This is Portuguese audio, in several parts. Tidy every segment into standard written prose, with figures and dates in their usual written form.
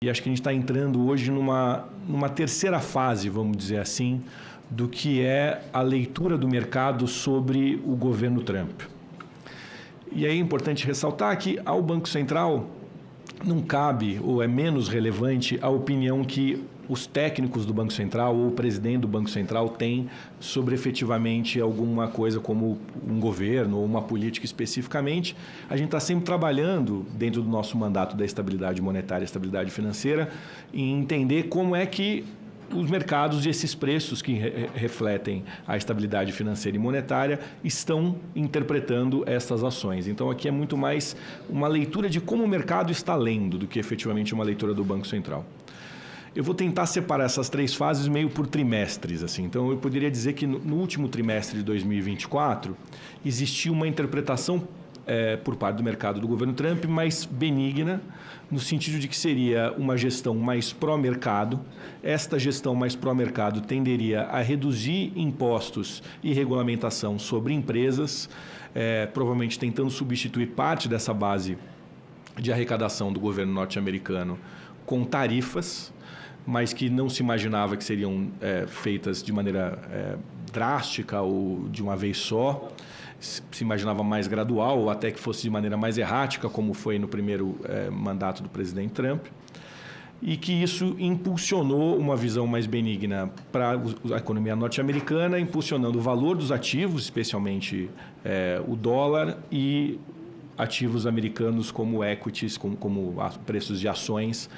E acho que a gente está entrando hoje numa terceira fase, vamos dizer assim, do que é a leitura do mercado sobre o governo Trump. E aí é importante ressaltar que ao Banco Central não cabe, ou é menos relevante, a opinião que os técnicos do Banco Central ou o presidente do Banco Central têm sobre efetivamente alguma coisa como um governo ou uma política especificamente. A gente está sempre trabalhando dentro do nosso mandato da estabilidade monetária e estabilidade financeira em entender como é que os mercados e esses preços que refletem a estabilidade financeira e monetária estão interpretando essas ações. Então, aqui é muito mais uma leitura de como o mercado está lendo do que efetivamente uma leitura do Banco Central. Eu vou tentar separar essas três fases meio por trimestres, assim. Então, eu poderia dizer que no último trimestre de 2024 existiu uma interpretação por parte do mercado do governo Trump mais benigna, no sentido de que seria uma gestão mais pró-mercado. Esta gestão mais pró-mercado tenderia a reduzir impostos e regulamentação sobre empresas, provavelmente tentando substituir parte dessa base de arrecadação do governo norte-americano com tarifas, mas que não se imaginava que seriam feitas de maneira drástica ou de uma vez só. Se imaginava mais gradual ou até que fosse de maneira mais errática, como foi no primeiro mandato do presidente Trump, e que isso impulsionou uma visão mais benigna para a economia norte-americana, impulsionando o valor dos ativos, especialmente o dólar, e ativos americanos como equities, como preços de ações,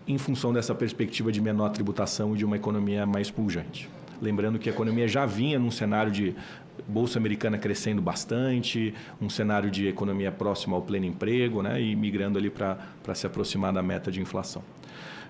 em função dessa perspectiva de menor tributação e de uma economia mais pujante. Lembrando que a economia já vinha num cenário de Bolsa Americana crescendo bastante, um cenário de economia próxima ao pleno emprego, né, e migrando ali para se aproximar da meta de inflação.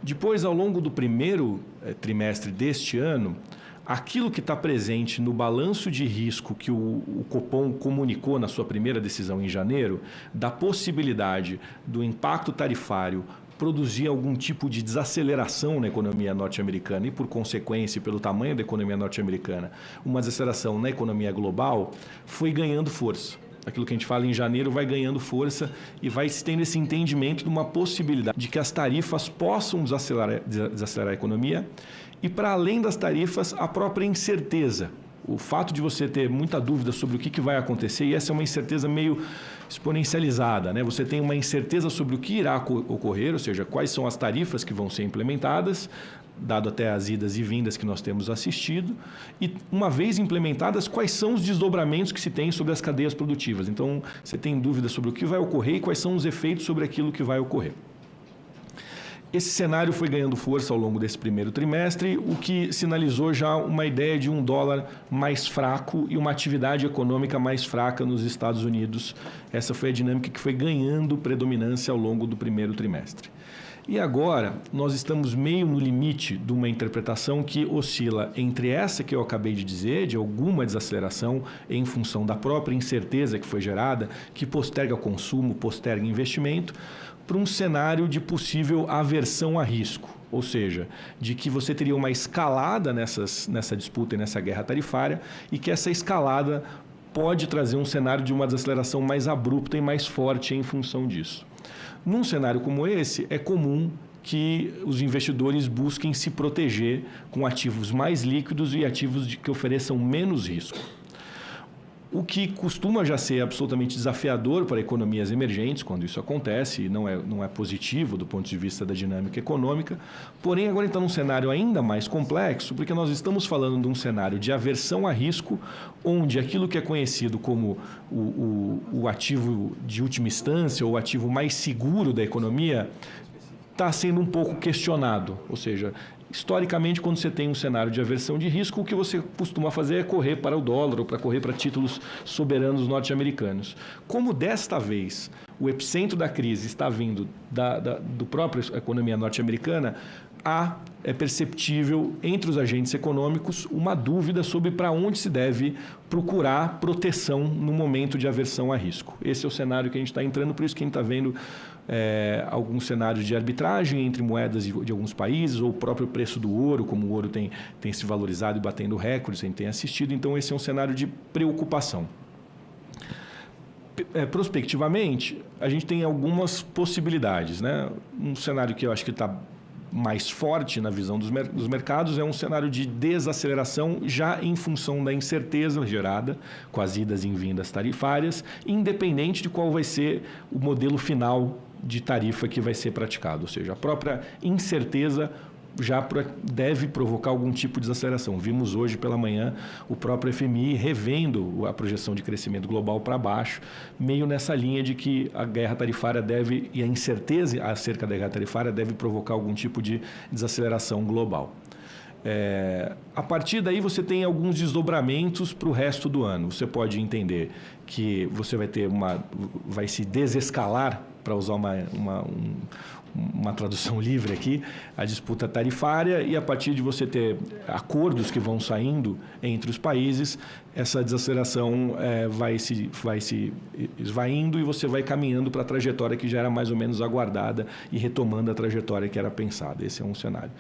Depois, ao longo do primeiro trimestre deste ano, aquilo que está presente no balanço de risco que o Copom comunicou na sua primeira decisão em janeiro, da possibilidade do impacto tarifário produzir algum tipo de desaceleração na economia norte-americana e, por consequência, pelo tamanho da economia norte-americana, uma desaceleração na economia global, foi ganhando força. Aquilo que a gente fala em janeiro vai ganhando força e vai tendo esse entendimento de uma possibilidade de que as tarifas possam desacelerar a economia e, para além das tarifas, a própria incerteza. O fato de você ter muita dúvida sobre o que vai acontecer, e essa é uma incerteza meio exponencializada, né? Você tem uma incerteza sobre o que irá ocorrer, ou seja, quais são as tarifas que vão ser implementadas, dado até as idas e vindas que nós temos assistido, e uma vez implementadas, quais são os desdobramentos que se tem sobre as cadeias produtivas. Então, você tem dúvida sobre o que vai ocorrer e quais são os efeitos sobre aquilo que vai ocorrer. Esse cenário foi ganhando força ao longo desse primeiro trimestre, o que sinalizou já uma ideia de um dólar mais fraco e uma atividade econômica mais fraca nos Estados Unidos. Essa foi a dinâmica que foi ganhando predominância ao longo do primeiro trimestre. E agora, nós estamos meio no limite de uma interpretação que oscila entre essa que eu acabei de dizer, de alguma desaceleração em função da própria incerteza que foi gerada, que posterga consumo, posterga investimento, para um cenário de possível aversão a risco, ou seja, de que você teria uma escalada nessa disputa e nessa guerra tarifária e que essa escalada pode trazer um cenário de uma desaceleração mais abrupta e mais forte em função disso. Num cenário como esse, é comum que os investidores busquem se proteger com ativos mais líquidos e ativos que ofereçam menos risco. O que costuma já ser absolutamente desafiador para economias emergentes, quando isso acontece, e não é positivo do ponto de vista da dinâmica econômica. Porém, agora está num cenário ainda mais complexo, porque nós estamos falando de um cenário de aversão a risco, onde aquilo que é conhecido como o ativo de última instância, ou o ativo mais seguro da economia, está sendo um pouco questionado. Ou seja, historicamente, quando você tem um cenário de aversão de risco, o que você costuma fazer é correr para o dólar ou para correr para títulos soberanos norte-americanos. Como desta vez o epicentro da crise está vindo do própria economia norte-americana, é perceptível entre os agentes econômicos uma dúvida sobre para onde se deve procurar proteção no momento de aversão a risco. Esse é o cenário que a gente está entrando, por isso que a gente está vendo alguns cenários de arbitragem entre moedas de alguns países, ou o próprio preço do ouro, como o ouro tem se valorizado e batendo recordes, a gente tem assistido. Então, esse é um cenário de preocupação. Prospectivamente, a gente tem algumas possibilidades, né? Um cenário que eu acho que está mais forte na visão dos mercados é um cenário de desaceleração já em função da incerteza gerada com as idas e vindas tarifárias, independente de qual vai ser o modelo final de tarifa que vai ser praticado. Ou seja, a própria incerteza já deve provocar algum tipo de desaceleração. Vimos hoje pela manhã o próprio FMI revendo a projeção de crescimento global para baixo, meio nessa linha de que a guerra tarifária deve, e a incerteza acerca da guerra tarifária deve provocar algum tipo de desaceleração global. A partir daí você tem alguns desdobramentos para o resto do ano. Você pode entender que você vai se desescalar, para usar uma tradução livre aqui, a disputa tarifária, e a partir de você ter acordos que vão saindo entre os países, essa desaceleração vai se esvaindo e você vai caminhando para a trajetória que já era mais ou menos aguardada e retomando a trajetória que era pensada. Esse é um cenário.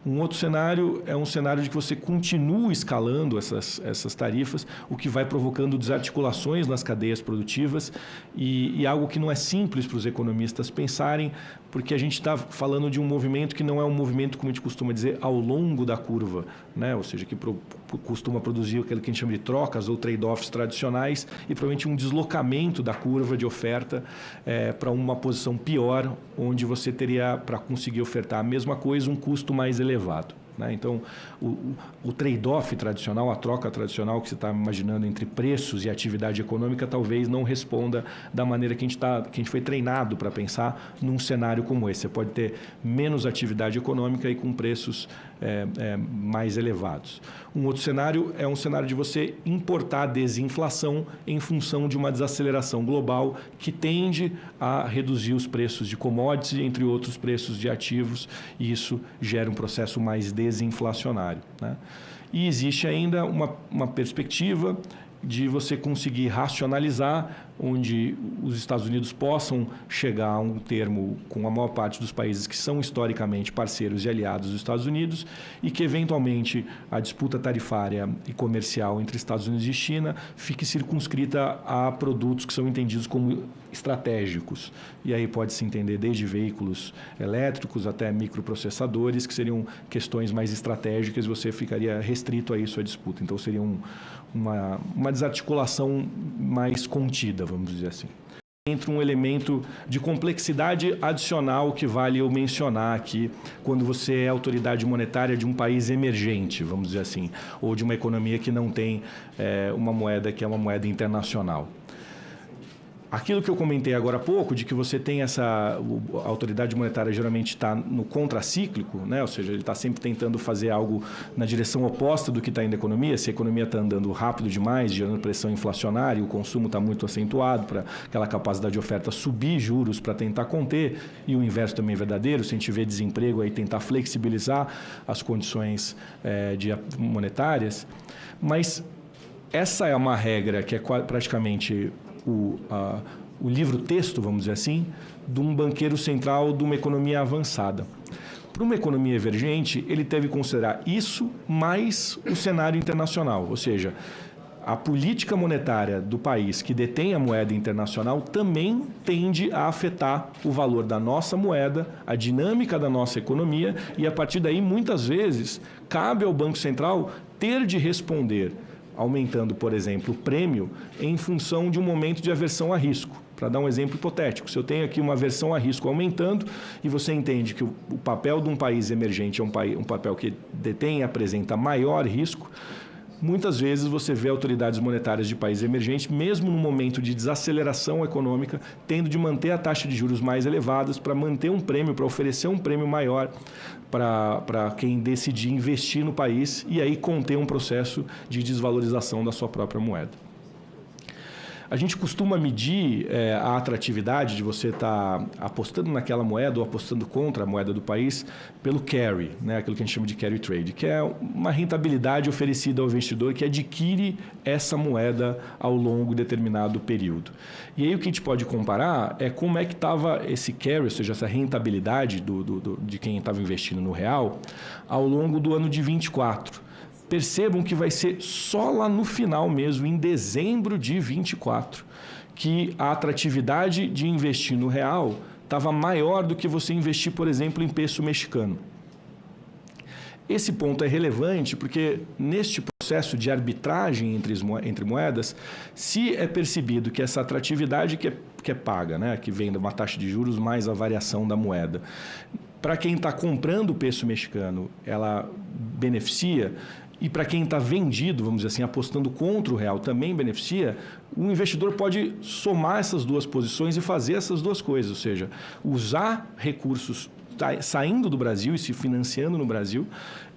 Um outro cenário é um cenário de que você continua escalando essas tarifas, o que vai provocando desarticulações nas cadeias produtivas e algo que não é simples para os economistas pensarem, porque a gente está falando de um movimento que não é um movimento, como a gente costuma dizer, ao longo da curva, né? Ou seja, que costuma produzir aquilo que a gente chama de trocas ou trade-offs tradicionais e provavelmente um deslocamento da curva de oferta para uma posição pior, onde você teria, para conseguir ofertar a mesma coisa, um custo mais elevado. Então, o trade-off tradicional, a troca tradicional que você está imaginando entre preços e atividade econômica, talvez não responda da maneira que a gente foi treinado para pensar num cenário como esse. Você pode ter menos atividade econômica e com preços mais elevados. Um outro cenário é um cenário de você importar desinflação em função de uma desaceleração global que tende a reduzir os preços de commodities, entre outros preços de ativos, e isso gera um processo mais desinflacionário, né? E existe ainda uma perspectiva de você conseguir racionalizar, onde os Estados Unidos possam chegar a um termo com a maior parte dos países que são historicamente parceiros e aliados dos Estados Unidos e que, eventualmente, a disputa tarifária e comercial entre Estados Unidos e China fique circunscrita a produtos que são entendidos como estratégicos. E aí pode-se entender desde veículos elétricos até microprocessadores, que seriam questões mais estratégicas e você ficaria restrito a isso, a disputa. Então, seria uma desarticulação mais contida, vamos dizer assim. Entra um elemento de complexidade adicional que vale eu mencionar aqui quando você é autoridade monetária de um país emergente, vamos dizer assim, ou de uma economia que não tem uma moeda que é uma moeda internacional. Aquilo que eu comentei agora há pouco, de que você tem a autoridade monetária geralmente está no contracíclico, né? Ou seja, ele está sempre tentando fazer algo na direção oposta do que está indo a economia. Se a economia está andando rápido demais, gerando pressão inflacionária, o consumo está muito acentuado para aquela capacidade de oferta subir juros para tentar conter, e o inverso também é verdadeiro. Se a gente vê desemprego, aí tentar flexibilizar as condições monetárias. Mas essa é uma regra que é praticamente o livro-texto, vamos dizer assim, de um banqueiro central de uma economia avançada. Para uma economia emergente, ele deve considerar isso mais o cenário internacional, ou seja, a política monetária do país que detém a moeda internacional também tende a afetar o valor da nossa moeda, a dinâmica da nossa economia, e a partir daí, muitas vezes, cabe ao Banco Central ter de responder aumentando, por exemplo, o prêmio em função de um momento de aversão a risco. Para dar um exemplo hipotético, se eu tenho aqui uma aversão a risco aumentando e você entende que o papel de um país emergente é um papel que detém e apresenta maior risco, muitas vezes você vê autoridades monetárias de países emergentes, mesmo no momento de desaceleração econômica, tendo de manter a taxa de juros mais elevadas para manter um prêmio, para oferecer um prêmio maior para quem decidir investir no país e aí conter um processo de desvalorização da sua própria moeda. A gente costuma medir a atratividade de você estar apostando naquela moeda ou apostando contra a moeda do país pelo carry, né? Aquilo que a gente chama de carry trade, que é uma rentabilidade oferecida ao investidor que adquire essa moeda ao longo de determinado período. E aí o que a gente pode comparar é como é que estava esse carry, ou seja, essa rentabilidade de quem estava investindo no real ao longo do ano de 24. Percebam que vai ser só lá no final mesmo, em dezembro de 24, que a atratividade de investir no real estava maior do que você investir, por exemplo, em peso mexicano. Esse ponto é relevante porque, neste processo de arbitragem entre moedas, se é percebido que essa atratividade que é paga, né, que vem de uma taxa de juros mais a variação da moeda, para quem está comprando o peso mexicano, ela beneficia, e para quem está vendido, vamos dizer assim, apostando contra o real, também beneficia, o investidor pode somar essas duas posições e fazer essas duas coisas, ou seja, usar recursos saindo do Brasil e se financiando no Brasil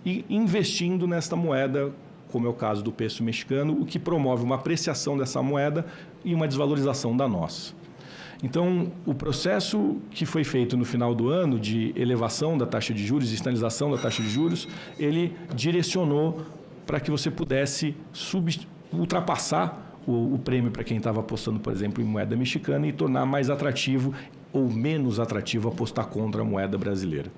e investindo nesta moeda, como é o caso do peso mexicano, o que promove uma apreciação dessa moeda e uma desvalorização da nossa. Então, o processo que foi feito no final do ano de elevação da taxa de juros e sinalização da taxa de juros, ele direcionou para que você pudesse ultrapassar o prêmio para quem estava apostando, por exemplo, em moeda mexicana e tornar mais atrativo ou menos atrativo apostar contra a moeda brasileira.